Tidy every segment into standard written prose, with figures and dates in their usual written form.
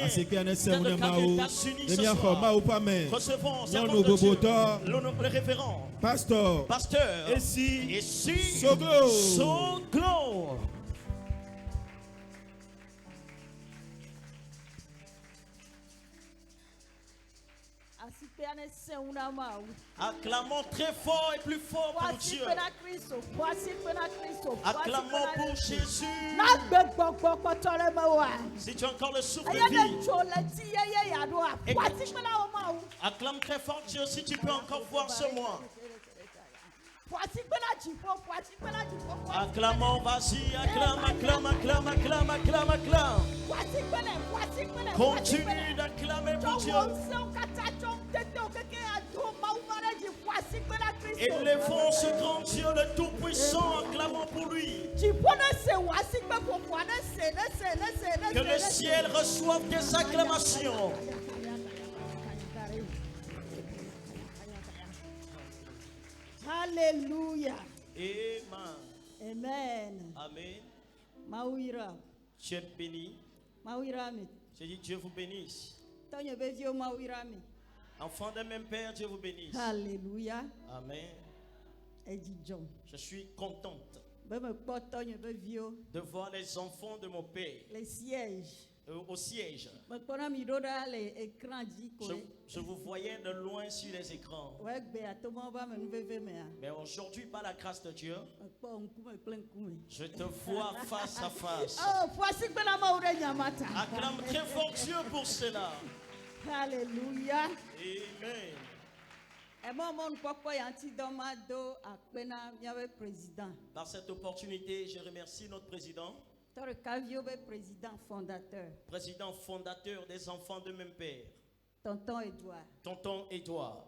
Viens de États-Unis ce soir. Recevons servant de Dieu, le révérend, pasteur, et si, Soglo. Acclamons très fort et plus fort pour Dieu. Acclamons pour Jésus. Si tu as encore le souffle de vie, acclame très fort Dieu si tu peux encore voir ce mois. Acclamons, vas-y, acclame. Continue d'acclamer pour Dieu. Élevons ce grand Dieu, le Tout-Puissant, acclamons pour lui. Que le ciel reçoive des acclamations. Alléluia. Amen. Amen. Mauira. Tu es béni. Mauirami. Je dis Dieu vous bénisse. Tonyo bezio mauirami. Enfants d'un même Père, Dieu vous bénisse. Alléluia. Amen. Je suis contente de voir les enfants de mon Père. Les sièges. Au siège. Je vous voyais de loin sur les écrans. Mais aujourd'hui, par la grâce de Dieu, je te vois face à face. Acclame très fort Dieu pour cela. Alléluia. Amen. Par cette opportunité, je remercie notre président. Président fondateur des enfants de même père. Tonton Edouard.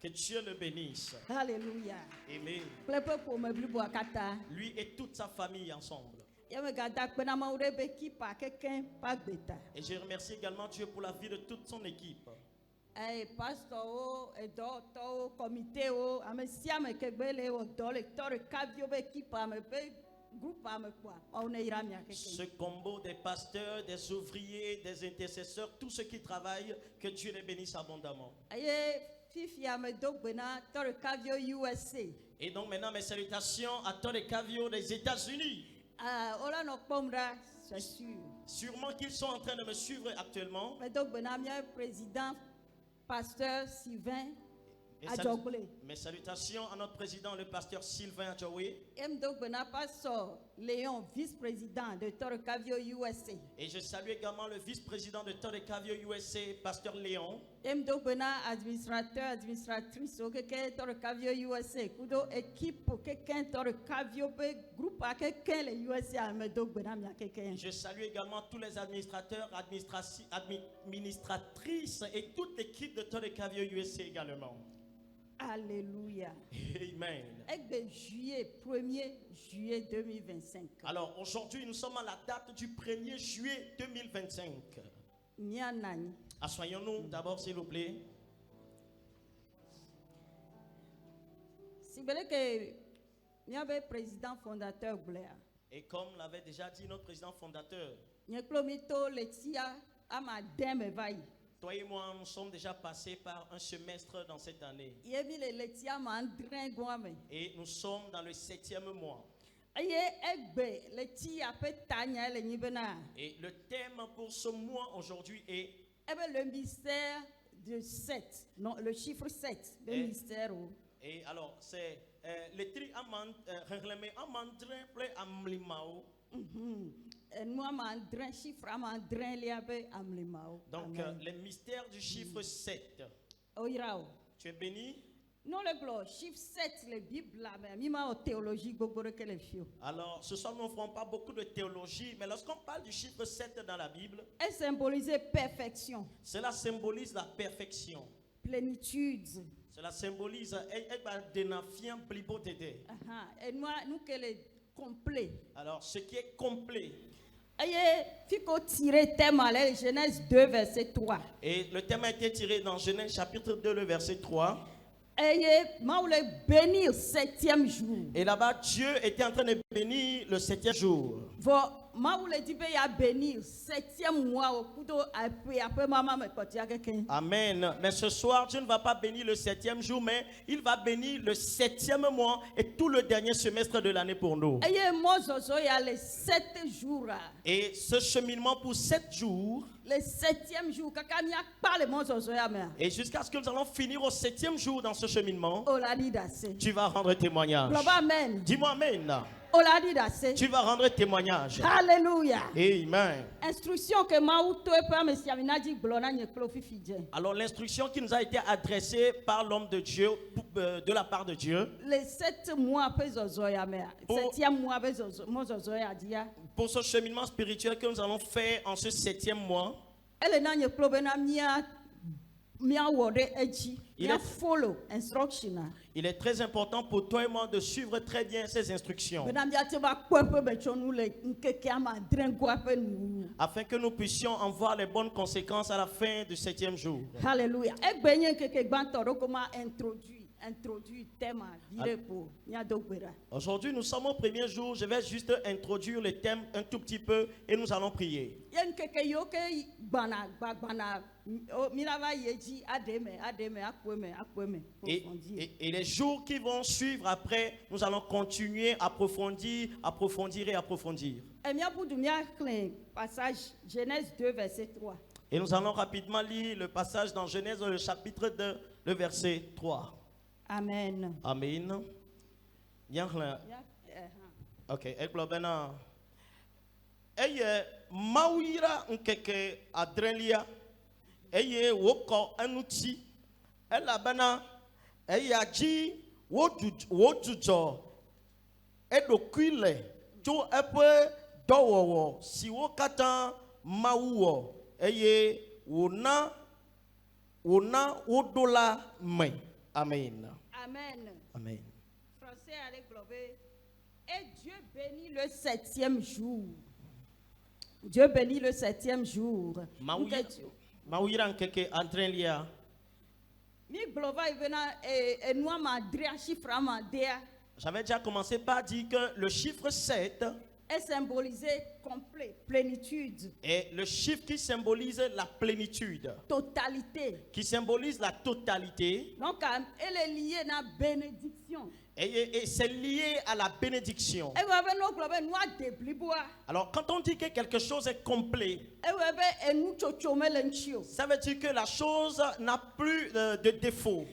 Que Dieu le bénisse. Alléluia. Amen. Lui et toute sa famille ensemble. Et je remercie également Dieu pour la vie de toute son équipe. Ce combo des pasteurs, des ouvriers, des intercesseurs, tous ceux qui travaillent, que Dieu les bénisse abondamment. Et donc maintenant mes salutations à Tore Kavio des États-Unis. Sûrement qu'ils sont en train de me suivre actuellement. Président, pasteur Sylvain. Mes salutations à notre président, le pasteur Sylvain Adjoué. Léon, vice-président de Tore Kavio USA. Et je salue également le vice-président de Tore Kavio USA, pasteur Léon. Administrateur, administratrice, Tore Kavio USA. Kudo équipe quelqu'un Tore Kavio groupe quelqu'un les USA. Je salue également tous les administrateurs, administratrices et toute l'équipe de Tore Kavio USA également. Alléluia. Amen. 1er juillet 2025. Alors aujourd'hui, nous sommes à la date du 1er juillet 2025. Assoyons-nous d'abord, s'il vous plaît. Président fondateur Blair. Et comme l'avait déjà dit notre président fondateur, toi et moi, nous sommes déjà passés par un semestre dans cette année. Et nous sommes dans le 7e mois. Et le thème pour ce mois aujourd'hui est le mystère de 7. Non, le chiffre 7. Le mystère. Et alors, c'est le tri règlement amandrin ple amlimao. Donc, le mystère du chiffre 7. Tu es béni? Non, le chiffre 7, la Bible, là, théologie, alors, ce soir, nous ne ferons pas beaucoup de théologie, mais lorsqu'on parle du chiffre 7 dans la Bible, elle symbolise perfection. Cela symbolise la perfection. Plénitude. Cela symbolise et moi, nous que le complet. Alors, ce qui est complet. Genèse 2, verset 3. Et le thème a été tiré dans Genèse chapitre 2, le verset 3. Bénir 7e jour. Et là-bas, Dieu était en train de bénir le 7e jour. Amen. Mais ce soir, Dieu ne va pas bénir le 7e jour, mais il va bénir le 7e mois et tout le dernier semestre de l'année pour nous. Et ce cheminement pour 7 jours, le 7e jour, et jusqu'à ce que nous allons finir au 7e jour dans ce cheminement, tu vas rendre témoignage. Dis-moi Amen. Tu vas rendre témoignage. Alléluia. Amen. Instruction que Alors l'instruction qui nous a été adressée par l'homme de Dieu, de la part de Dieu, les 7 mois après 7e mois pour ce cheminement spirituel que nous allons faire en ce 7e mois, il est très important pour toi et moi de suivre très bien ces instructions afin que nous puissions en voir les bonnes conséquences à la fin du 7e jour. Alléluia. Introduire thème. Aujourd'hui, nous sommes au premier jour. Je vais juste introduire le thème un tout petit peu et nous allons prier. Et les jours qui vont suivre après, nous allons continuer à approfondir et approfondir. Passage Genèse 2, verset 3. Et nous allons rapidement lire le passage dans Genèse, le chapitre 2, le verset 3. Amen. Amen. Ok, eklobena. Eye mawira nkeke adrelia. Eye woko anuti. Elabena eye aji wojujo. Edokuile jo epe dowowo si wokata mawuwo. Eye wona wodola me. Amen. Amen. Amen. Français allez glober. Et Dieu bénit le 7e jour. Dieu bénit le 7e jour. Mawira nkeke adrelia. Mi glova evena e noa madrea chiffre amadea. J'avais déjà commencé par dire que le chiffre 7 est symbolisé complet, plénitude. Et le chiffre qui symbolise la plénitude. Totalité. Qui symbolise la totalité. Donc, elle est liée à la bénédiction. Et c'est lié à la bénédiction. Alors, quand on dit que quelque chose est complet, ça veut dire que la chose n'a plus de défaut.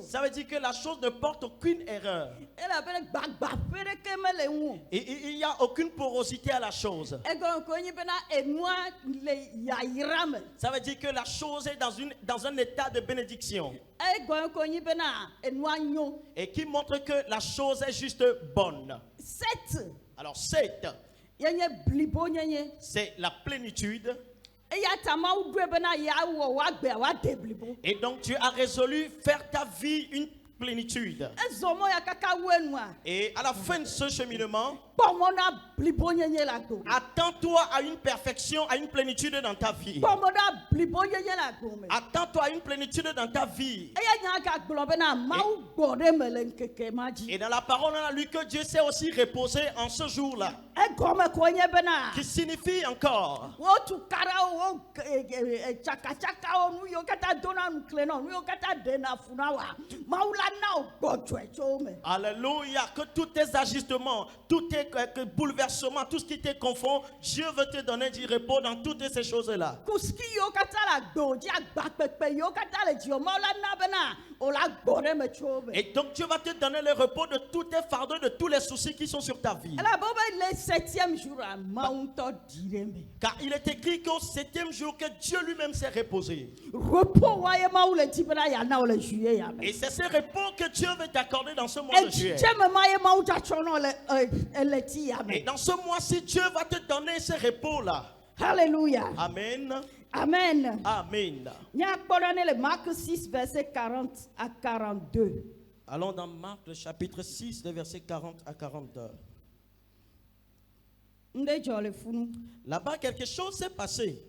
Ça veut dire que la chose ne porte aucune erreur. Et il n'y a aucune porosité à la chose. Ça veut dire que la chose est dans un état de bénédiction. Et qui montre que la chose est juste bonne. 7. Alors 7, c'est la plénitude. Et donc tu as résolu faire ta vie une plénitude. Et à la fin de ce cheminement, attends-toi à une perfection, à une plénitude dans ta vie. Attends-toi à une plénitude dans ta vie. Et dans la parole, on a lu que Dieu s'est aussi reposé en ce jour-là. Qui signifie encore alléluia, que tous tes ajustements, tous tes bouleversements, tout ce qui te confond, Dieu veut te donner du repos dans toutes ces choses-là. Et donc Dieu va te donner le repos de tous tes fardeaux, de tous les soucis qui sont sur ta vie. Car il est écrit qu'au 7e jour que Dieu lui-même s'est reposé. Et c'est ce repos que Dieu veut t'accorder dans ce mois de juillet. Et dans ce mois-ci, Dieu va te donner ce repos-là. Alléluia. Amen. Amen. Amen. Marc 6, verset 40 à 42. Allons dans Marc, le chapitre 6, de verset 40 à 42. Là-bas, quelque chose s'est passé.